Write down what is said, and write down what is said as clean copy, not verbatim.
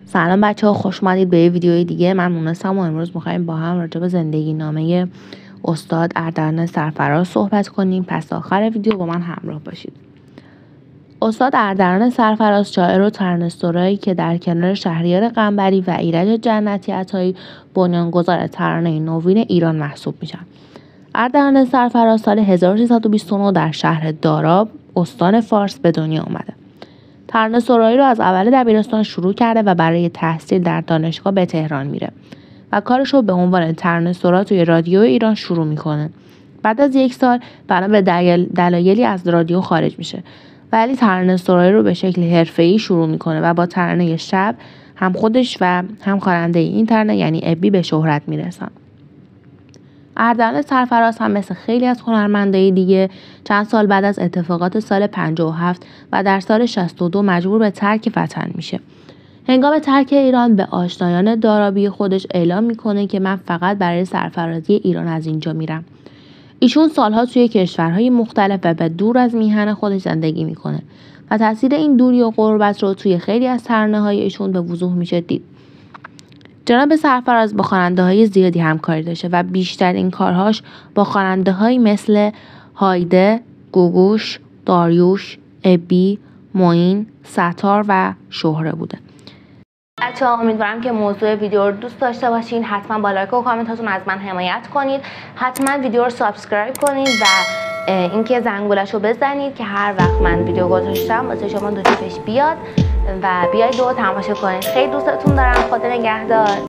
سلام بچه ها، خوش اومدید به یه ویدیوی دیگه. من مونسم و امروز میخوایم با هم راجع به زندگی نامه استاد اردلان سرفراز صحبت کنیم. پس آخر ویدیو با من همراه باشید. استاد اردلان سرفراز شاعر و ترانه‌سرایی که در کنار شهریار قنبری و ایرج جنتی عطایی بنیانگذار ترانه نوین ایران محسوب میشن. اردلان سرفراز سال 1329 در شهر داراب استان فارس به دنیا آمده. ترانه‌سرایی رو از اول دبیرستان شروع کرده و برای تحصیل در دانشگاه به تهران میره و کارش رو به عنوان ترانه‌سرا توی رادیو ایران شروع میکنه. بعد از 1 سال بنا به دلایلی از رادیو خارج میشه، ولی ترانه‌سرایی رو به شکل حرفه‌ای شروع میکنه و با ترانه شب هم خودش و هم خواننده این ترانه یعنی ابی به شهرت میرسن. اردلان سرفراز هم مثل خیلی از هنرمندای دیگه چند سال بعد از اتفاقات سال 57 و در سال 62 مجبور به ترک وطن میشه. هنگام ترک ایران به آشنایان دارابی خودش اعلام میکنه که من فقط برای سرفرازی ایران از اینجا میرم. ایشون سالها توی کشورهای مختلف و به دور از میهن خودش زندگی میکنه و تاثیر این دوری و غربت رو توی خیلی از ترانه‌های ایشون به وضوح میشه دید. جناب سرفراز با خواننده‌های زیادی همکاری داشته و بیشترین کارهاش با خواننده‌هایی مثل هایده، گوگوش، داریوش، ابی، معین، ستار و شهره بوده. بچه‌ها امیدوارم که موضوع ویدیو رو دوست داشته باشین. حتما با لایک و کامنتاتون از من حمایت کنید. حتما ویدیو رو سابسکرایب کنید و اینکه زنگولش رو بزنید که هر وقت من ویدیو گذاشتم واسه شما نوتیفیکیشن بیاد و بیاید و تماشا کنید. خیلی دوستتون دارم. خدا نگهدار.